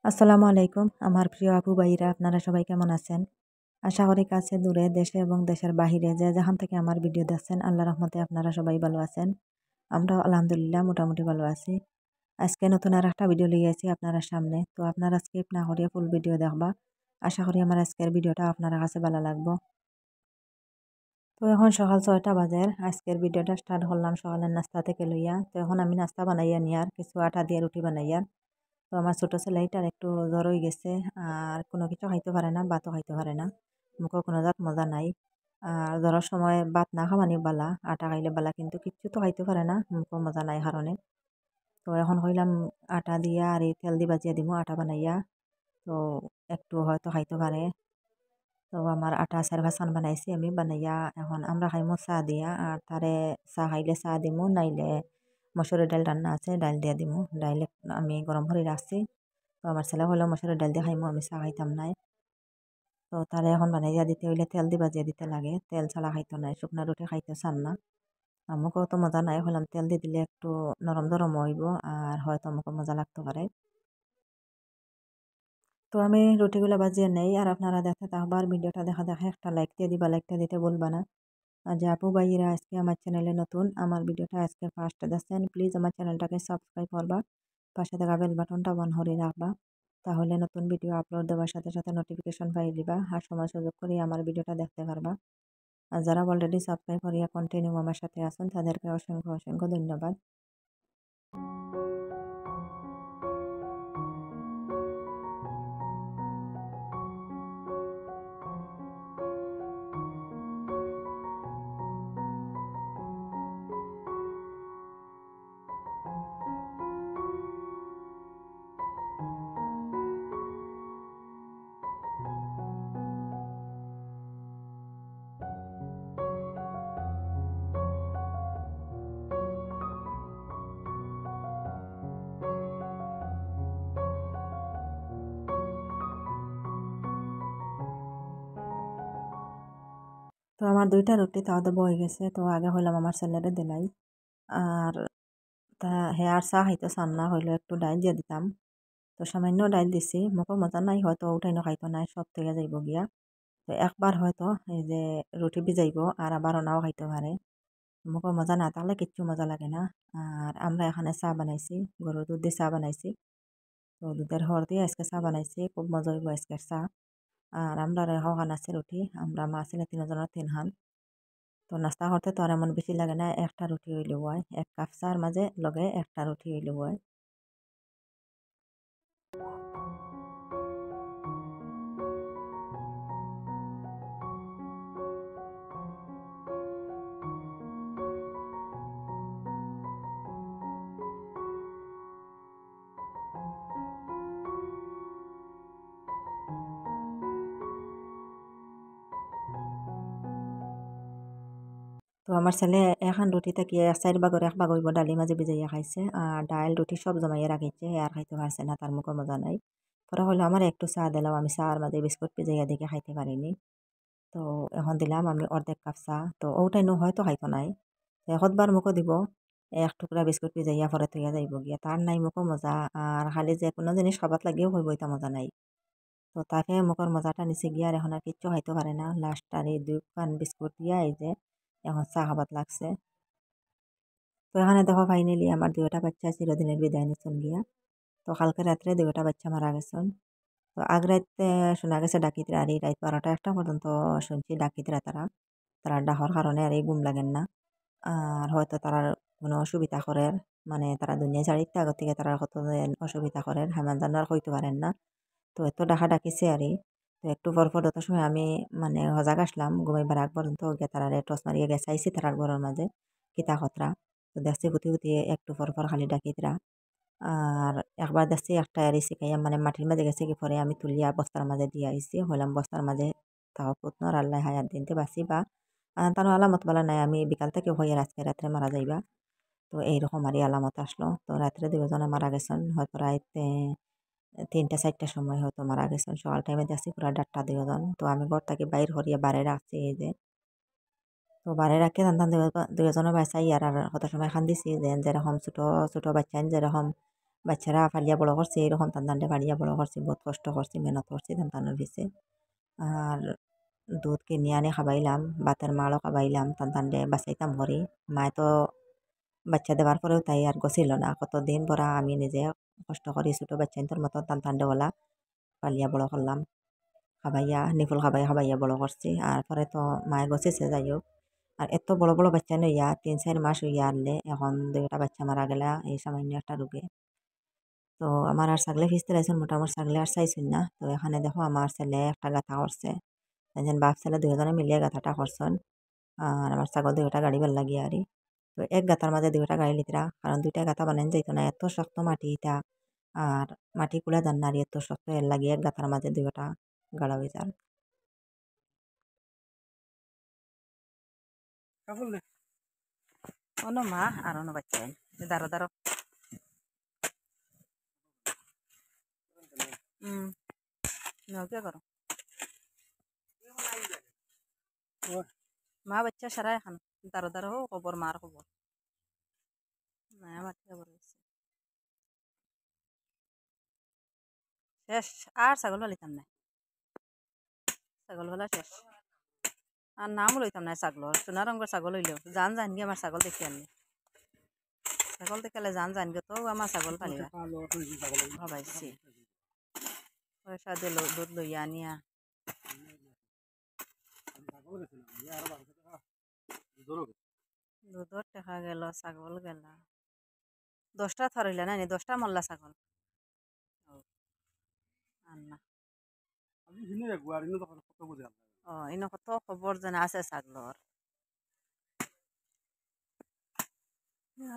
আসসালামু আলাইকুম আমার প্রিয় আপু ভাইরা, আপনারা সবাই কেমন আছেন? আশা করি কাছে দূরে দেশে এবং দেশের বাহিরে যে যেখান থেকে আমার ভিডিও দেখছেন আল্লাহর রহমতে আপনারা সবাই ভালো আছেন। আমরাও আলহামদুলিল্লাহ মোটামুটি ভালো আছি। আজকে নতুন আর একটা ভিডিও লিয়ে আছি আপনারা সামনে, তো আপনারা স্কিপ না করিয়ে ফুল ভিডিও দেখবা। আশা করি আমার আজকের ভিডিওটা আপনার কাছে ভালো লাগবো। তো এখন সকাল 6টা বাজে, আজকের ভিডিওটা স্টার্ট করলাম সকালের নাস্তা থেকে লইয়া। তো এখন আমি নাস্তা বানাইয়া নিয়ার কিছু আটা দিয়ে রুটি বানাইয়ার। তো আমার ছোট ছেলেটার একটু জ্বর হয়ে গেছে, আর কোনো কিছু খাইতে পারে না, ভাতও খাইতে পারে না, মুখও কোনো জাত মজা নাই। আর জ্বরের সময় ভাত না খাওয়ানি বালা, আটা খাইলে বালা, কিন্তু কিচ্ছু তো খাইতে পারে না, মুখও মজা নাই কারণে। তো এখন কইলাম আটা দিয়া আর এই তেল দিয়ে বাজিয়া দিব আটা বানাইয়া, তো একটু হয়তো খাইতে পারে। তো আমার আটা সারভাসান বানাইছি আমি বানাইয়া, এখন আমরা খাইমু চা দিয়া, আর তারে চা খাইলে চা দিমু, নাইলে মসুরের ডাল রান্না আছে ডাল দিয়া দিমু। ডাইল আমি গরম করে রাখছি। তো আমার ছেলে হলো মসুরের ডাল দিয়ে খাইমু, আমি চা খাইতাম নাই। তো তারে এখন বানাইয়া দিতে হইলে তেল দিয়ে বাজিয়ে দিতে লাগে, তেল ছাড়া খাইতো নাই, শুকনা রুটি খাইতে চান না। আমাকেও তো মজা নাই, হলাম তেল দিয়ে দিলে একটু নরম নরম হইব, আর হয়তো আমাকে মজা লাগতে পারে। তো আমি রুটিগুলো বাজিয়ে নেই, আর আপনারা দেখতে থাকবার ভিডিওটা দেখা দেখা একটা লাইক দিয়ে দিবা, লাইকটা দিতে বলবা না। আর যে আপু ভাইয়েরা আজকে আমার চ্যানেলে নতুন, আমার ভিডিওটা আজকে ফার্স্ট দেখছেন, প্লিজ আমার চ্যানেলটাকে সাবস্ক্রাইব করবা, পাশে থাকা বেল বাটনটা অন করে রাখবা। তাহলে নতুন ভিডিও আপলোড দেওয়ার সাথে সাথে নোটিফিকেশন পাই দিবা, আর সময় সুযোগ করে আমার ভিডিওটা দেখতে পারবা। আর যারা অলরেডি সাবস্ক্রাইব করিয়া কন্টিনিউ আমার সাথে আছেন তাদেরকে অসংখ্য অসংখ্য ধন্যবাদ। তো আমার দুইটা রুটি তাও দেবো হয়ে গেছে, তো আগে হইলাম আমার ছেলেরে দিলাই। আর তা হে আর চা খাইতে চান না, হইলে একটু ডাইল দিয়ে দিতাম। তো সামান্য ডাইল দিছি, মোকো মজা নাই, হয়তো উঠাইনো খাইতো নাই, সব থেকে যাইব গিয়া। তো একবার হয়তো এই যে রুটি ভিজাইব আর আবার নাও খাইতে পারে। মোকো মজা না থাকলে কিচ্ছু মজা লাগে না। আর আমরা এখানে চা বানাইছি, গরুর দুধ দিয়ে চা বানাইছি। তো দুধের হর দিয়ে আজকে চা বানাইছি, খুব মজা হইব আজকের চা। আর আমরা হওয়ান আছে রুটি, আমরা মা ছেলে তিনজনের তিন হান। তো নাস্তা করতে তো আর এমন বেশি লাগে না, একটা রুটি হইলে হয়, এক কাপ চার মাঝে লগে একটা রুটি হইলে হয়। তো আমার ছেলে এখন রুটি থেকে চার ভাগর এক ভাগ হইব ডালি মাঝে ভিজাইয়া খাইছে, আর ডাইল রুটি সব জমাইয়া রাখিছে, আর খাইতে পারছে না, তার মুখে মজা নাই। পরে হলো আমার একটু চা দিলাম, আমি চার মাঝে বিস্কুট ভিজাইয়া দেখে খাইতে পারিনি। তো এখন দিলাম আমি অর্ধেক কাপ চা, তো ওটাই হয়তো খাইতো নাই। তো এখতবার মুখও দিব, এক টুকরা বিস্কুট ভিজাইয়া পরে থইয়া যাইব গিয়া, তার নাই মুখও মজা। আর খালি যে কোনো জিনিস খাবার লাগিয়েও হইব এটা মজা নাই। তো তাকে মুখের মজাটা নিচে গিয়া আর এখন আর কিচ্ছু খাইতে পারে না, লাস্ট আর এই দুই পান বিস্কুট দিয়া এই যে এখন চা খাবার লাগছে। তো এখানে দেখো ফাইনালি আমার দুইটা বাচ্চা চিরদিনের বিদায় নিচ্ছেন গিয়া। তো কালকে রাত্রে দুইটা বাচ্চা মারা গেছেন। তো আগ রাইতে শোনা গেছে ডাকিতরা, আর এই রাত 12টা 1টা পর্যন্ত শুনছি ডাকিতরা, তারা তারা ডাহর কারণে আর এই ঘুম লাগেন না। আর হয়তো তারার কোনো অসুবিধা করে, মানে তারা দুনিয়া ছাড়িতে আগর থেকে তারা কত যে অসুবিধা করে হামান জানো আর হইতে পারেন না। তো এত ডাকা ডাকিছে আর তো একটু পর যত সময় আমি মানে সজাগ আসলাম ঘুমাইবার আগ পর্যন্ত গিয়ে তারা টস মারিয়ে গেছে আইসি তারার ঘরের মাঝে কিতা খতরা। তো দেখছি গুতি গুতি একটু পর খালি ডাকিতরা। আর একবার দেখছি একটা এরি শিখাইয়া মানে মাটির মাঝে গেছে কি পরে আমি তুলিয়া বস্তার মাঝে দিয়ে আইসি, হইলাম বস্তার মাঝে তাও পুতনর আল্লাহ হায়াত দিনতে বাঁচি বা তার আলামত বলা নাই, আমি বিকাল থেকে হইয়া আজকে রাত্রে মারা যাইবা। তো এইরকম আরই আলামত আসলো। তো রাত্রে দুজনে মারা গেছেন, হয়তো রাইতে 3টা 4টার সময় হয়তো মারা গেছেন। সকাল টাইমে দেখছি পুরা ডাক্তার দুজন। তো আমি ঘর থেকে বাইর হরিয়া বারে রাখছি এই যে। তো বারে রাখে টান দুজনে বাঁচাই, আর কত সময় খান্দিছি যে যেরকম ছোট ছোট বাচ্চা যেরকম বাচ্চারা ফালিয়া বড় করছে এরকম তান্তানটা ফালিয়া বড় করছে বহুত কষ্ট করছি মেহনত করছি তান্তানোর পিছে আর দুধ কিনে আনি খাবাইলাম বাতের মাড়ও খাবাইলাম তান্তানডে বাঁচাইতাম করি মায়ে তো বাচ্চা দেওয়ার পরেও তাই আর গছিল না কতদিন পরা আমি নিজে কষ্ট করি ছোটো বাচ্চাইন্তর মতো তান্তানডে ওলা ফালিয়া বড় করলাম খাবাইয়া নিফুল খাবাইয়া বড় করছি আর পরে তো মায়ে গছিছে যাই হোক আর এত বড় বড় বাচ্চা নইয়া 3-4 মাস হইয়া আনলে এখন দুইটা বাচ্চা মারা গেলা এই সামান্য একটা রোগে তো আমার আর ছাগলে ফিসতে লাইছেন মোটামুটি ছাগলে আর চাইছেন না তো এখানে দেখো আমার ছেলে একটা গাথা করছে যেন বাপ ছেলে দুজনে মিলিয়ে গাথাটা করছেন আর আমার ছাগল দুইটা গাড়ি বেল লাগিয়ে আরি তো এক গাথার মাঝে দুইটা গাড়ি লিতরা কারণ দুইটা গাথা বানাইন যাইতো না এত শক্ত মাটি এটা আর মাটি কুলা যান না আর এত শক্ত এর লাগিয়ে এক গাথার মাঝে দুইটা গাড়া হয়ে যান অন্য মা আর অন্য বাচ্চা দাঁড়ো দাঁড়ো কে করো মা বাচ্চা সারা এখন দাঁড়ো দাঁড়ো হো খবর মার খবর না বাচ্চা বড় হয়েছে শেষ আর ছাগল পালিতাম না ছাগল বেলা শেষ আর নাম লইতাম না ছাগলর সোনা রঙের ছাগল হইলেও জান গিয়ে আমার ছাগল দেখি আনলি ছাগল দেখালে জান গে তো আমার ছাগল পালিবা ভাবাইছি পয়সা দিল দুধ লইয়া আনিয়া দুধর টেকা গেল ছাগল গেলা 10টা থরইলা না 10টা মল্লা ছাগল আন্না ইনো কত খবর যেন আছে ছাগলর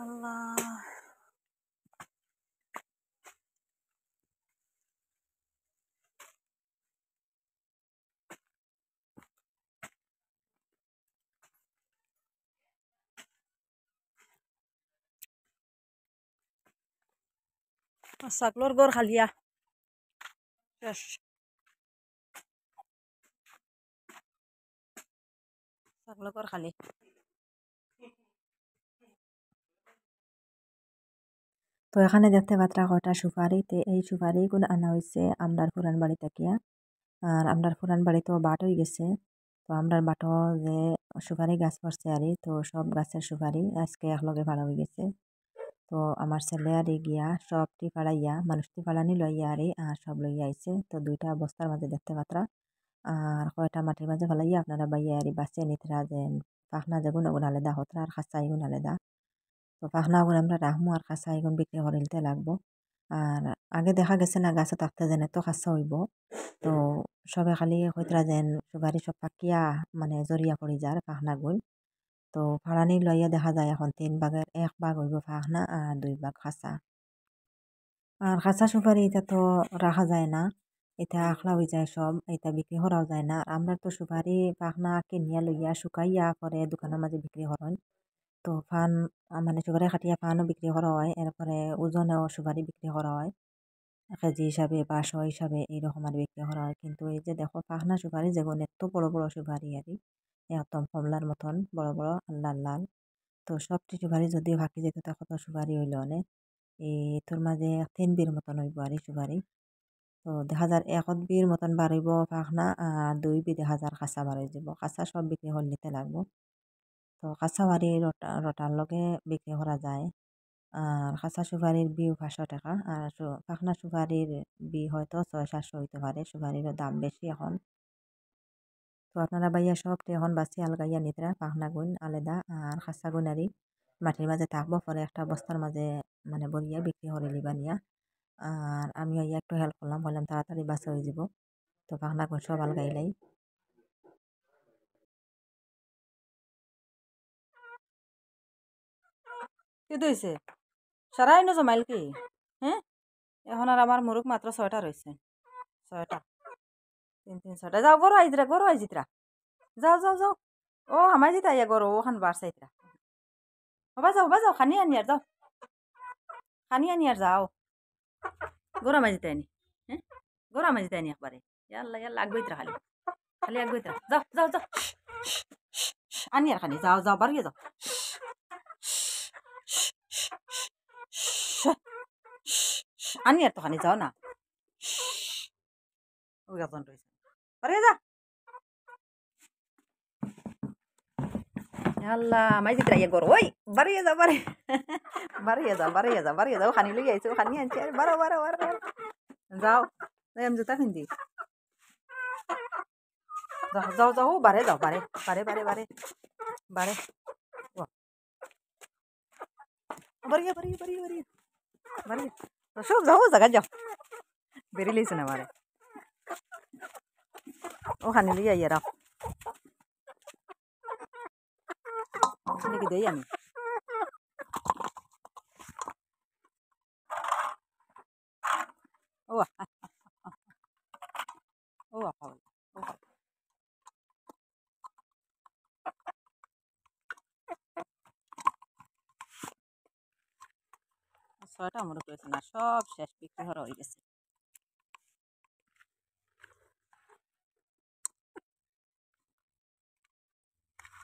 আল্লাহ ছাগলর গড় খালিয়া শেষ ছাগলর গড় খালি তো এখানে দেখতে পাত্রা কয়টা সুপারিতে এই সুপারিগুলো আনা হয়েছে আমরার পুরান বাড়ি থাকিয়া আর আমরার পুরান বাড়ি তো বাট হয়ে গেছে তো আমরার বাটো যে সুপারি গাছ পড়ছে আরই তো সব গাছের সুপারি আজকে একলগে ভাড়া হয়ে গেছে তো আমার ছেলে আর গিয়া সবটি ফাড়াইয়া মানুষটি ফাড়ানি লইয়া আরই আর সব লইয়া আইছে তো দুইটা বস্তার মাঝে দেখতে পাত্রা আর কয়টা মাটির মাঝে ফেলাইয়া আপনারা বাইয়া আরই বাঁচিয়ে নিতরা যে পাখনা যে গুণ আলাদা হতরা আর খাঁচা এগুন আলাদা তো পাখনাগুলো আমরা রাখবো আর খাঁচা এগুন বিক্রি করিলতে লাগবো আর আগে দেখা গেছে না গাছে থাকতে যেন এত খাঁচা হইব তো সবে খালি হইতরা যেন সুপারি সব পাকিয়া মানে জরিয়া পড়ি যার পাখনা গুণ তো ফাড়ানি লইয়া দেখা যায় এখন 3 ভাগের 1 ভাগ হইব পাখনা আর 2 ভাগ খাঁচা আর খাঁচা সুপারি এটা তো রাখা যায় না এটা আখলা হয়ে যায় সব এটা বিক্রি করাও যায় না আর আমরা তো সুপারি পাখনা কিনিয়া লইয়া শুকাইয়া করে দোকানের মাঝে বিক্রি করেন তো পান মানে সুপারি খাটিয়া পানও বিক্রি করা হয় এরপরে ওজনেও সুপারি বিক্রি করা হয় কেজি হিসাবে বা শ হিসাবে এইরকম আর বিক্রি করা হয় কিন্তু এই যে দেখো পাখনা সুপারি যেগুলো এত বড় বড় সুপারি আর একদম কমলার মতন বড় বড় লাল লাল তো সবটি সুপারি যদি ফাঁকি যেত তা কত সুপারি হইল অনেক এই তোর মাঝে 3 বির মতন হইব আর সুপারি তো দেখা যার 1 বির মতন বাড়ইব পাখনা আর 2 বি দেখা যার কাঁচা বাড়াই যাব কাঁচা সব বিক্রি করে নিতে লাগবো তো কাঁচা বাড়ি রটার লগে বিক্রি করা যায় আর কাঁচা সুপারির বিও 500 টাকা আর পাখনা সুপারির বি হয়তো 600-700 হইতে পারে সুপারির দাম বেশি এখন তো আপনারা বাইয়া সব এখন বাঁচি আলগাইয়া নিতরা পাখনা গুণ আলাদা আর খাঁচা গুণ আরি মাটির মাঝে থাকবো পরে একটা বস্তার মাঝে মানে বরিয়া বিক্রি করে লিবা নিয়া আর আমি একটু হেল্প করলাম বললাম তাড়াতাড়ি বাঁচা হয়ে যাব তো পাখনা গুণ সব আলগাইলাই কি দইছে সারাই ন জমাইল কি হ্যাঁ এখন আর আমার মুরুখ মাত্র 6টা রয়েছে 6টা 3-3 6টা যাও গরু আইজিতরা যাও যাও যাও ও হামাই জিতা ইয়া গরু ওখান বাড়ছাইতরা হবা যাও খানি আনি আর যাও খানি আনি আর যাও গরু আমাই জিতাই নি হ্যাঁ গরু আমাই জিতাই নি একবারে ইয়াল্লা আগবইতরা খালি খালি আগবইতরা যাও যাও যাও আনি আর খানি যাও যাও বাড়িয়ে যাও আনি আর তো খানি যাও না ওই একজন রয়েছে বাড়ি যা আল্লাহ মাই জিতরা ইয়ে করো ওই বাড়িয়ে যাও বাড়িয়ে যাও খানি লই আইছো খানি আনছি আর বারো যাও আমি জুতা পিন্ধি যাও বারে যাও বারে বাড়িয়ে সব যাও জায়গা যাও বেরিয়ে লইছে না মারে ও খানি লই আইয়া রাও নাকি দেই আমি ও ও আপা ও ছয়টা আমার করেছে না সব শেষ বিক্রি হওয়া হয়ে গেছে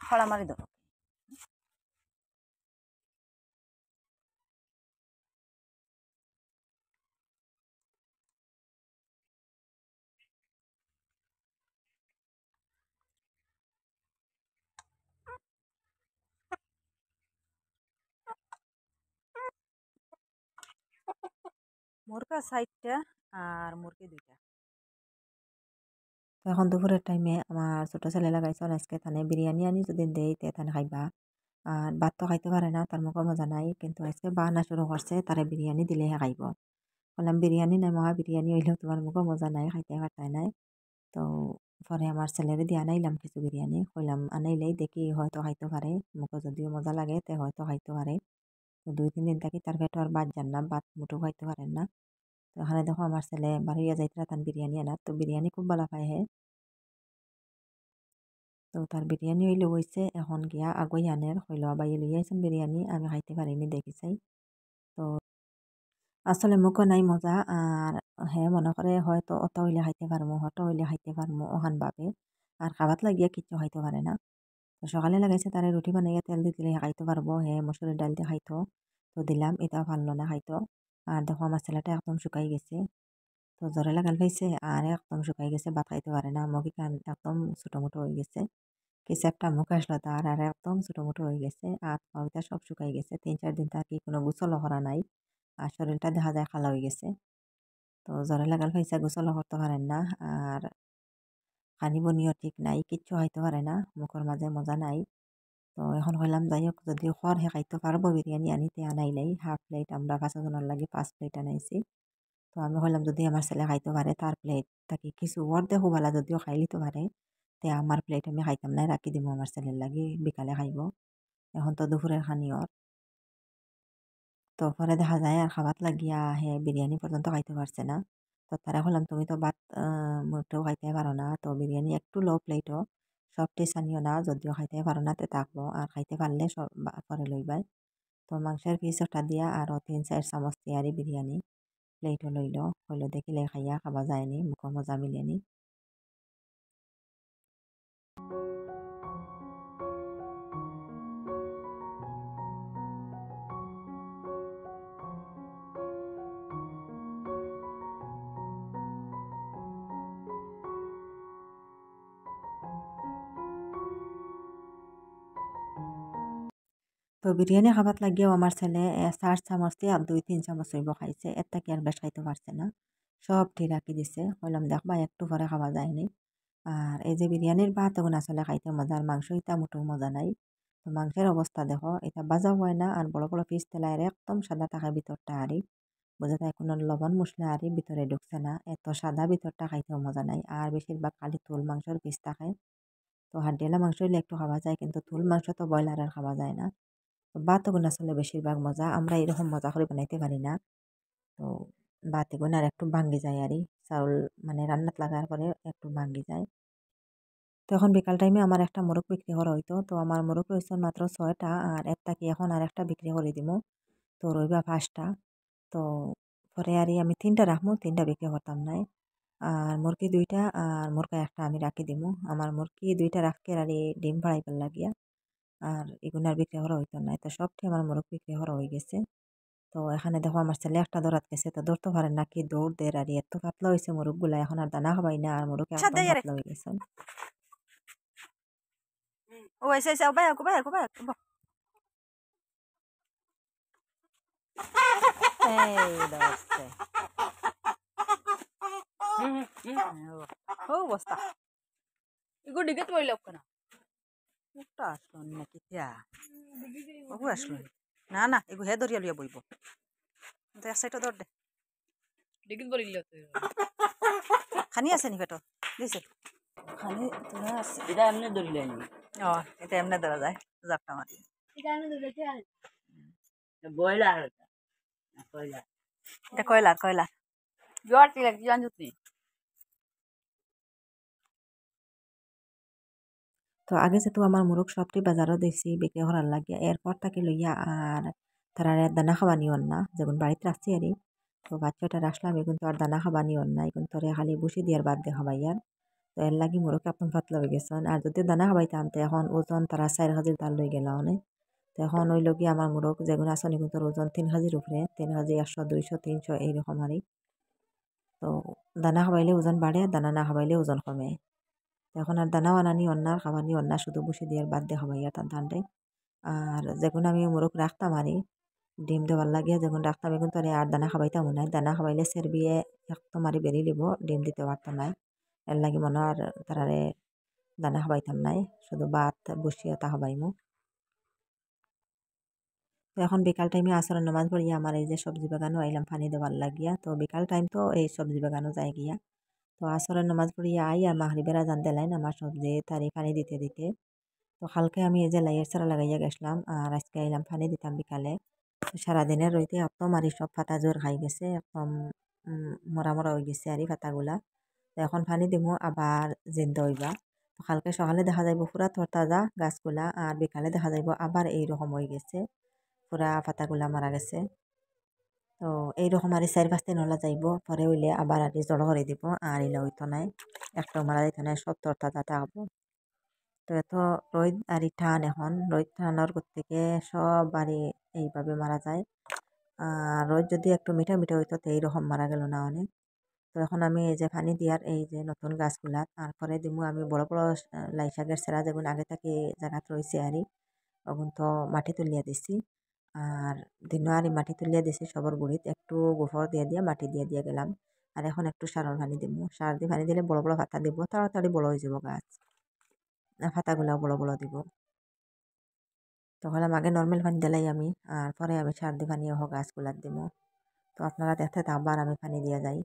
ফড়া মারি দাও মুরগা ৬০টা আর মুরগি ২টা এখন দুপুরের টাইমে আমার ছোটো ছেলে লাগাইছে আজকে তানে বিরিয়ানি আনি যদি দেই তে তানে খাইবা আর ভাত তো খাইতে পারে না তার মুখে মজা নাই কিন্তু আজকে বাহানা শুরু করছে তারে বিরিয়ানি দিলেহে খাইব বললাম বিরিয়ানি নাই মহা বিরিয়ানি হইলেও তোমার মুখে মজা নাই খাইতে পারতাই নাই তো পরে আমার ছেলেরে দিয়ে আনাইলাম কিছু বিরিয়ানি কইলাম আনাইলেই দেখি হয়তো খাইতে পারে মুখে যদিও মজা লাগে তে হয়তো খাইতে পারে তো ২-৩ দিন থাকি তার পেটে আর বাদ যান না ভাত মুঠো খাইতে পারেন না তো এখানে দেখো আমার ছেলে বাড়িয়ে যাইতরা তান বিরিয়ানি আনার তো বিরিয়ানি খুব ভালো পায় হে তো তার বিরিয়ানি হইলে হয়েছে এখন গিয়া আগুই আনের হইল বাইয়ে লইয়া আইসেন বিরিয়ানি আমি খাইতে পারিনি দেখি চাই তো আসলে মুখও নাই মজা আর হ্যাঁ মনে করে হয়তো অত হইলে খাইতে পারমো হত হইলে খাইতে পারমো ওখান ভাবে আর খাবাত লাগিয়া কিচ্ছু খাইতে পারে না তো সকালে লাগাইছে তারে রুটি বানাইয়া তেল দিয়ে দিলে খাইতে পারবো হ্যাঁ মসুরের ডাল দিয়ে খাইতো তো দিলাম এটা পারলো না খাইতো আর দেখো আমার ছেলেটা একদম শুকাই গেছে তো জ্বরে লাগাল পাইছে আর একদম শুকাই গেছে ভাত খাইতে পারে না মুখি কান একদম ছোটো মোটো হয়ে গেছে কিছু একটা মুখ আসলো তার আর একদম ছোটো মোটো হয়ে গেছে আর পাউটা সব শুকাই গেছে ৩-৪ দিন থাকি কোনো গোসলও করা নাই আর শরীরটা দেখা যায় খালা হয়ে গেছে তো জ্বরে লাগাল পাইছে গোসলও করতে পারেন না আর পানি বনিও ঠিক নাই কিচ্ছু খাইতে পারে না মুখের মাঝে মজা নাই তো এখন কইলাম যাই হোক যদি খর হে খাইতে পারবো বিরিয়ানি আনিতে আনাইলাই হাফ প্লেট আমরা ৫জনের লাগে ৫ প্লেট আনাইছি তো আমি কইলাম যদি আমার ছেলে খাইতে পারে তার প্লেট তাকে কিছু অর্ধেক হুবালা যদিও খাই লিতে পারে তে আমার প্লেট আমি খাইতাম না রাখি দিব আমার ছেলের লাগি বিকালে খাইব এখন তো দুপুরের খানি ওর তো পরে দেখা যায় আর খাবাত লাগিয়া হে বিরিয়ানি পর্যন্ত খাইতে পারছে না তো তারা বললাম তুমি তো ভাত মোটেও খাইতে পারো না তো বিরিয়ানি একটু লো প্লেটও সব টেস্ট আনিও না যদিও খাইতে পারো না তে থাকবো আর খাইতে পারলে সব পরে লইবাই তো মাংসের পিস ওটা দিয়া আরও ৩-৪ চামচ দিয়ারি বিরিয়ানি প্লেটও লইল হইলো দেখিলে খাইয়া খাবা যায়নি মুখ মজা মিলেনি তো বিরিয়ানি খাবার লাগিয়েও আমার ছেলে ৪ চামচ দিয়ে আর ২-৩ চামচ হইব খাইছে এর থেকে আর বেশ খাইতে পারছে না সব ঠিক রাখি দিছে বললাম দেখবা একটু পরে খাওয়া যায়নি আর এই যে বিরিয়ানির ভাত এখন আসলে খাইতে মজা আর মাংস এটা মোটেও মজা নাই তো মাংসের অবস্থা দেখো এটা বাজা হয় না আর বড় বড় পিস তেলায় একদম সাদা থাকে ভিতরটা আরই বোঝা যায় কোনো লবণ মশলা আরই ভিতরে ঢুকছে না এত সাদা ভিতরটা খাইতেও মজা নাই আর বেশিরভাগ খালি তুল মাংসের পিস থাকে তো হাড্ডিয়ালা মাংস হইলে একটু খাওয়া যায় কিন্তু তুল মাংস তো ব্রয়লারের খাওয়া যায় না তো ভাত এগুলো আসলে বেশিরভাগ মজা আমরা এরকম মজা করে বানাইতে পারি না তো ভাত এগুলো আর একটু ভাঙ্গি যায় আরই চাউল মানে রান্নাত লাগার পরে একটু ভাঙ্গি যায় তো এখন বিকাল টাইমে আমার একটা মোরগ বিক্রি করা হইতো তো আমার মোরগ রয়েছে মাত্র ৬টা আর একটা কি এখন আর একটা বিক্রি করে দিব তো রইবা ৫টা তো পরে আর আমি ৩টা রাখবো ৩টা বিক্রি করতাম নাই আর মুরগি ২টা আর মুরগা একটা আমি রাখি দিব আমার মুরগি ২টা রাখকে আর ডিম পাড়াইবার লাগিয়া আর এগুলো আর বিক্রি করা হইতো না তো সবটি আমার মোরগ বিক্রি করা হয়ে গেছে তো এখানে দেখো আমার ছেলে একটা দৌড়াত গেছে, তো দৌড়তে পারেন না, কি দৌড় দের আর এত পাতলা হয়েছে মুরগগুলা, এখন আর দানা খাবাই না, আর মুরগ একদম পাতলা হয়ে গেছে। ও এসে এসে ভাই ভাই ভাই এই দোস্তে ও বস্তা এগুলো ডিগে তো বইলে না মুখটা আসলো নাকি তিয়া ওগু আসলো না না এগু হে ধরিয়া লইয়া বইব তো এক সাইডটা ধর দে ডিগে বলিল খানি আছে নি পেটো দিছে খানি তোরা আছে এটা এমনি ধরিলে নি ও এটা এমনি ধরা যায় জাপটা মারি এটা এমনি ধরেছে বয়লার কয়লা এটা কয়লা জোয়ার তি লাগি জানজুত নি তো আগে যেহেতু আমার মুরগ সবটি বাজারও দিয়েছি বিক্রি করার লাগিয়া, এরপর তাকে লইয়া আর তারা দানা খাওয়ানি হন না, যেমন বাড়িতে রাখছি আর তো বাচ্চাটা রাখলাম এখন তো আর দানা খাবানি হন না, এখন তোরে খালি বসি দিয়ার বাদ দিয়ে খাবাইয়ার। তো এর লাগি মুরগ আপন পাতলা হয়ে গেছেন, আর যদি দানা খাবাইতাম তো এখন ওজন তারা 4 কেজির তার লই গেল অনেক। তো এখন ওই লগি আমার মুরগ যেগুলো আসলে কিন্তু ওজন 3 কেজির উপরে, 3 কেজি 100 200 300 এইরকম আরই। তো দানা খাবাইলে ওজন বাড়ে, দানা না খাবাইলে ওজন কমে। এখন আর দানা বানানি অন্যার খাবানি অন্যা শুধু বসে দিয়ে বাদ দিয়ে খাবাই আর টানটে। আর যেগুলো আমি মুরগ রাখতাম আরই ডিম দেওয়ার লাগিয়া যখন রাখতাম এখন তো আর দানা খাবাইতাম নাই, দানা খাবাইলে সেরবিয়ে একদম মারি বেরিয়ে লিব, ডিম দিতে পারতাম নাই। এর লাগি মনে আর তারারে দানা খাবাইতাম নাই, শুধু ভাত বসিয়ে তা খাবাইমু। তো এখন বিকাল টাইমে আসরের নামাজ পড়িয়া আমার এই যে সবজি বাগানও আইলাম পানি দেওয়ার লাগিয়া, তো বিকাল টাইম তো এই সবজি বাগানও যায় গিয়া। তো আসরের নামাজ পড়িয়া আই আর মাগরিবের আজান দিলাইন আমার সবজি তারি পানি দিতে দিতে। তো কালকে আমি এই যে লাইয়ের চারা লাগাইয়া গেছিলাম, আর আজকে আইলাম পানি দিতাম বিকালে। তো সারাদিনের রইতে একদম আর সব পাতা জোর খাই গেছে, একদম মরা মরা হয়ে গেছে আর পাতাগুলা। তো এখন পানি দিমু আবার জিন্দা হইবা। তো কালকে সকালে দেখা যাইব পুরা তরতাজা গাছগুলা, আর বিকালে দেখা যাইব আবার এইরকম হয়ে গেছে, পুরা পাতাগুলা মারা গেছে। তো এইরকম আর 4-5 দিন হলা যাইব, পরে হইলে আবার আর জড়ো করে দিব, আর ইলা হইতো নাই, একটাও মারা যাইতো নাই, সব তরতাজা থাকবো। তো এত রোদ আর টান, এখন রোদ টানোর থেকে সব বাড়ি এইভাবে মারা যায়। আর রোদ যদি একটু মিঠা মিঠা হইতো তো এইরকম মারা গেল না অনেক। তো এখন আমি এই যে পানি দিয়ার এই যে নতুন গাছগুলা, তারপরে দিমু আমি বড় বড় লাই শাকের সেরা যেগুলো আগে থেকে জায়গাত রয়েছে আরই, ওগুন তো মাটি তুলিয়া দিছি। আর দিনও আর মাটি তুলিয়া দিছি সবর গুড়িত, একটু গোবর দিয়ে দিয়া মাটি দিয়ে দিয়ে গেলাম। আর এখন একটু সারের পানি দিব, সার দিয়ে পানি দিলে বড় বড় পাতা দিব, তাড়াতাড়ি বড় হয়ে যাব গাছ, পাতাগুলাও বড় বড় দিব। তখন আগে নর্মাল পানি দিলাই আমি, আর পরে আমি সার দিয়ে পানি হোক গাছগুলার দিব। তো আপনারা দেখতে আবার আমি পানি দিয়া যাই।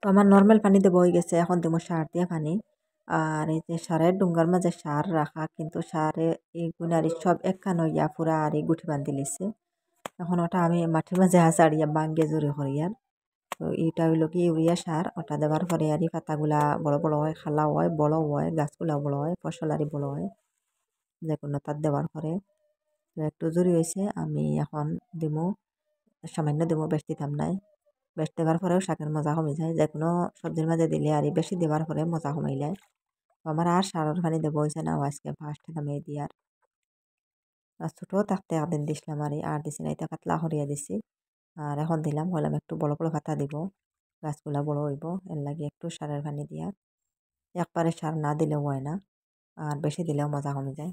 তো আমার নর্মাল পানি দিয়ে বই গেছে, এখন দেবো সার দিয়ে পানি। আর এই যে সারের ডুঙ্গার মাঝে সার রাখা, কিন্তু সারে এই গুণারি সব একখান হইয়া পুরা আর এই গুঠি বান্ধি লিছে। এখন ওটা আমি মাটির মাঝে হাসাড়িয়া বাঙ্গে জোরে করিয়ার। তো এইটা হইলো কি ইউরিয়া সার, ওটা দেওয়ার পরে আর পাতাগুলা বড় বড় হয়, খালাও হয়, বড় হয়, গাছগুলাও বড় হয়, ফসল আরই বড় হয় যে কোনো তার দেওয়ার পরে। তো একটু জোরে হয়েছে, আমি এখন দিমু, সামান্য দিমু, বেশ দিতাম নাই। বেশ দেওয়ার পরেও শাকের মজা কমে যায়, যে কোনো সবজির মাঝে দিলে আর বেশি দেওয়ার পরে মজা কমাইলে। তো আমার আর সারের পানি দেবো হয়েছে না, আজকে ফার্স্ট নামিয়ে দিয়ার। আর ছোটো থাকতে একদিন দিছিলাম আর দিছি না, এটা কাতলা করিয়া দিছি। আর এখন দিলাম, বললাম একটু বড় বড় পাতা দিব, গাছগুলা বড় হইব, এর লাগে একটু সারের পানি দিয়া। একবারে সার না দিলেও হয় না, আর বেশি দিলেও মজা কমে যায়।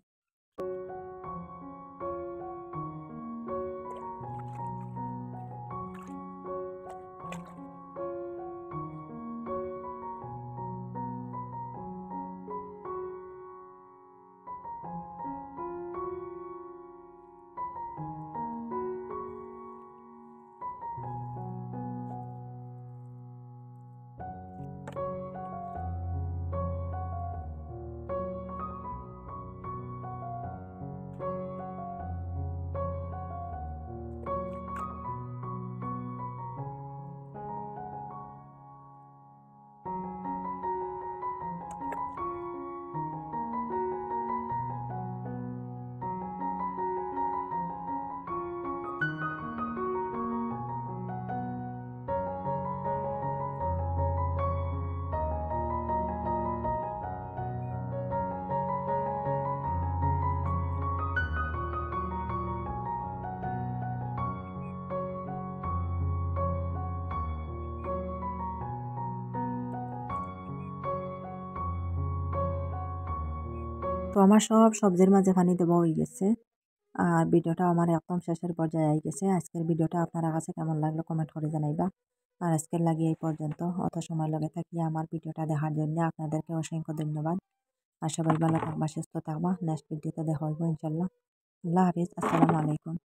তো আমার সব সবজির মাঝে পানি দেওয়া হয়ে গেছে আর ভিডিওটা আমার একদম শেষের পর্যায়ে আই গেছে। আজকের ভিডিওটা আপনার কাছে কেমন লাগলো কমেন্ট করে জানাইবা। আর আজকের লাগি এই পর্যন্ত। অত সময় লগে থাকিয়া আমার ভিডিওটা দেখার জন্য আপনাদেরকে অসংখ্য ধন্যবাদ। আর সবাই ভালো থাকবা, সুস্থ থাকবা। নেক্সট ভিডিওতে দেখা হইব ইনশাল্লাহ। আল্লাহ হাফিজ। আসসালামু আলাইকুম।